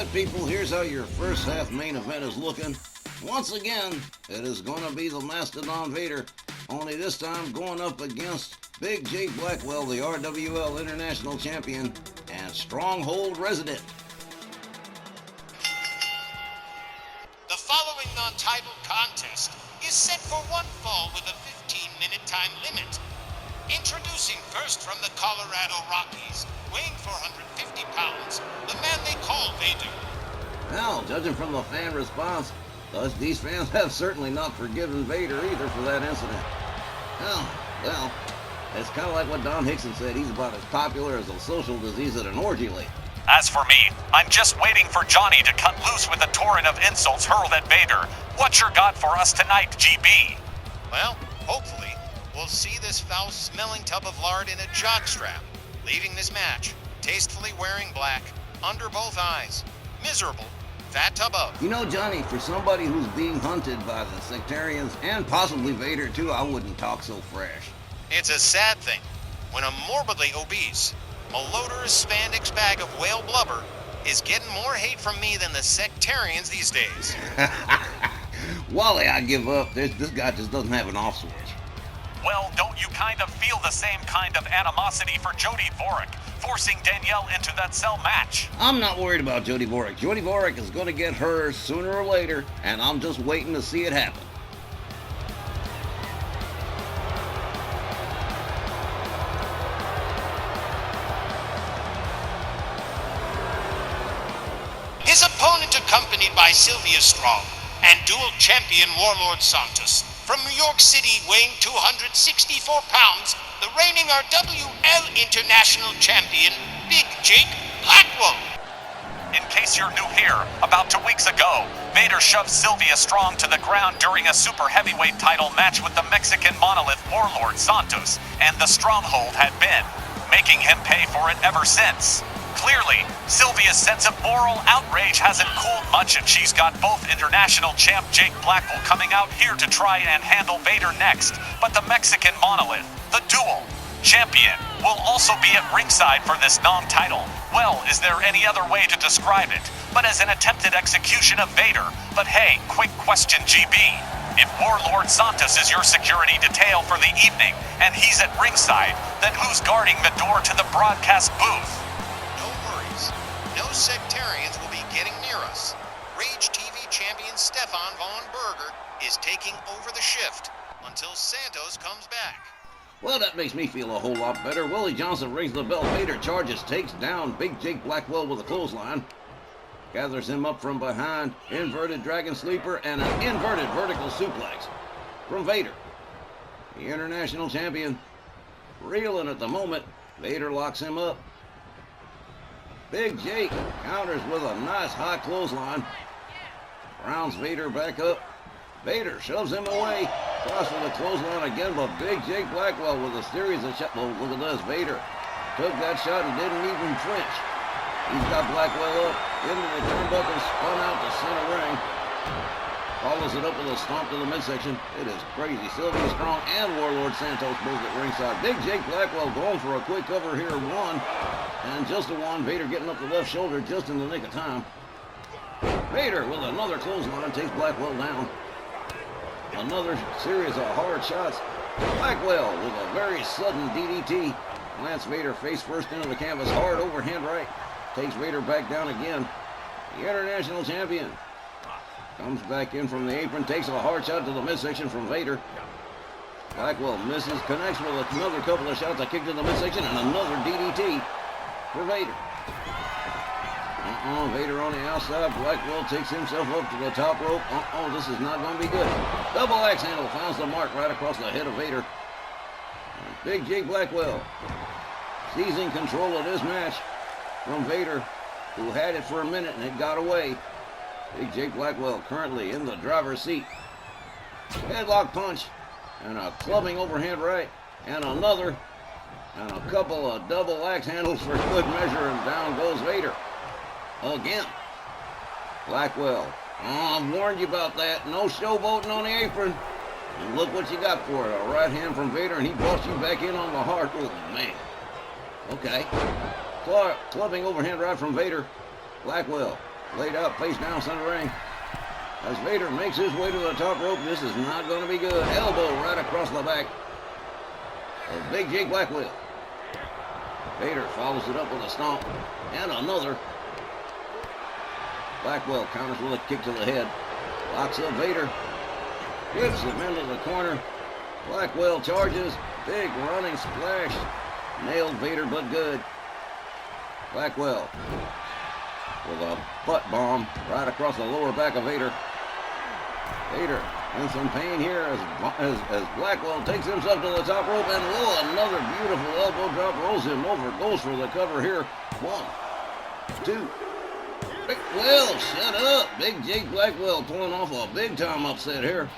Alright people, here's how your first half main event is looking. Once again, it is going to be the Mastodon Vader, only this time going up against Big Jake Blackwell, the RWL International Champion and Stronghold resident. The following non-title contest is set for one fall with a 15-minute time limit. Introducing first from the Colorado Rockies, weighing 450 pounds, the man they call Vader. Well, judging from the fan response, these fans have certainly not forgiven Vader either for that incident. Well, it's kind of like what Don Hickson said, he's about as popular as a social disease at an orgy late. As for me, I'm just waiting for Johnny to cut loose with a torrent of insults hurled at Vader. What's your got for us tonight, GB? Well, hopefully, we'll see this foul-smelling tub of lard in a jockstrap, leaving this match tastefully wearing black, under both eyes, miserable, fat tub of. You know, Johnny, for somebody who's being hunted by the sectarians, and possibly Vader too, I wouldn't talk so fresh. It's a sad thing when a morbidly obese, malodorous spandex bag of whale blubber is getting more hate from me than the sectarians these days. Wally, I give up. This guy just doesn't have an off switch. Well, don't you kind of feel the same kind of animosity for Jody Vorik, forcing Danielle into that cell match? I'm not worried about Jody Vorik. Jody Vorik is going to get hers sooner or later, and I'm just waiting to see it happen. His opponent accompanied by Sylvia Strong and dual champion Warlord Santos. From New York City, weighing 264 pounds, the reigning RWL International Champion, Big Jake Blackwell. In case you're new here, about 2 weeks ago, Vader shoved Sylvia Strong to the ground during a super heavyweight title match with the Mexican monolith Warlord Santos, and the Stronghold had been making him pay for it ever since. Clearly, Sylvia's sense of moral outrage hasn't cooled much, and she's got both international champ Jake Blackwell coming out here to try and handle Vader next. But the Mexican monolith, the dual champion, will also be at ringside for this non-title. Well, is there any other way to describe it but as an attempted execution of Vader? But hey, quick question, GB. If Warlord Santos is your security detail for the evening and he's at ringside, then who's guarding the door to the broadcast booth? No sectarians will be getting near us. Rage TV champion Stefan Von Berger is taking over the shift until Santos comes back. Well, that makes me feel a whole lot better. Willie Johnson rings the bell. Vader charges, takes down Big Jake Blackwell with a clothesline. Gathers him up from behind. Inverted Dragon Sleeper and an inverted vertical suplex from Vader. The international champion reeling at the moment. Vader locks him up. Big Jake counters with a nice high clothesline. Rounds Vader back up. Vader shoves him away. Cross with a clothesline again, but Big Jake Blackwell with a series of shots. Oh, look at this. Vader took that shot and didn't even flinch. He's got Blackwell up into the turnbuckle, spun out to center ring. Follows it up with a stomp to the midsection. It is crazy. Sylvia Strong and Warlord Santos both at ringside. Big Jake Blackwell going for a quick cover here. One. And just a one. Vader getting up the left shoulder just in the nick of time. Vader with another clothesline takes Blackwell down. Another series of hard shots. Blackwell with a very sudden DDT. Lance Vader face first into the canvas. Hard overhand right. Takes Vader back down again. The international champion comes back in from the apron. Takes a hard shot to the midsection from Vader. Blackwell misses. Connects with another couple of shots. A kick to the midsection and another DDT for Vader. Vader on the outside. Blackwell takes himself up to the top rope. This is not going to be good. Double axe handle finds the mark right across the head of Vader. And Big Jake Blackwell seizing control of this match from Vader, who had it for a minute and it got away. Big Jake Blackwell currently in the driver's seat. Headlock punch and a clubbing overhand right and another. And a couple of double axe handles for good measure, and down goes Vader. Again. Blackwell. I've warned you about that. No showboating on the apron. And look what you got for it. A right hand from Vader, and he brought you back in on the hard. Oh, man. Okay. Clubbing overhand right from Vader. Blackwell Laid out face down center ring. As Vader makes his way to the top rope, this is not going to be good. Elbow right across the back of Big Jake Blackwell. Vader follows it up with a stomp and another. Blackwell counters with a kick to the head. Locks up Vader. Whips him into the corner. Blackwell charges. Big running splash. Nailed Vader, but good. Blackwell with a butt bomb right across the lower back of Vader. Vader in some pain here as Blackwell takes himself to the top rope, and whoa, another beautiful elbow drop, rolls him over, goes for the cover here. 1, 2. Well, shut up. Big Jake Blackwell pulling off a big-time upset here.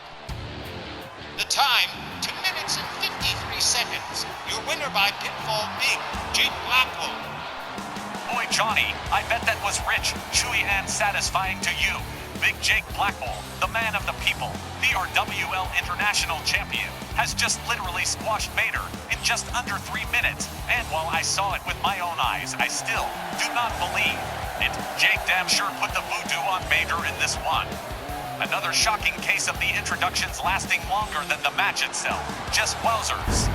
The time, 2 minutes and 53 seconds. Your winner by pinfall, Big Jake Blackwell. Boy, Johnny, I bet that was rich, chewy, and satisfying to you. Big Jake Blackwell, the man of the people, the RWL International Champion, has just literally squashed Vader in just under 3 minutes. And while I saw it with my own eyes, I still do not believe it. Jake damn sure put the voodoo on Vader in this one. Another shocking case of the introductions lasting longer than the match itself. Just wowzers.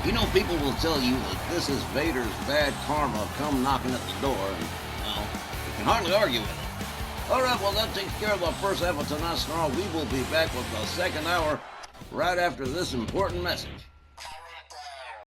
You know, people will tell you that this is Vader's bad karma come knocking at the door, and, well, you can hardly argue with it. All right, well, that takes care of the first half of tonight's Snarl. We will be back with the second hour right after this important message.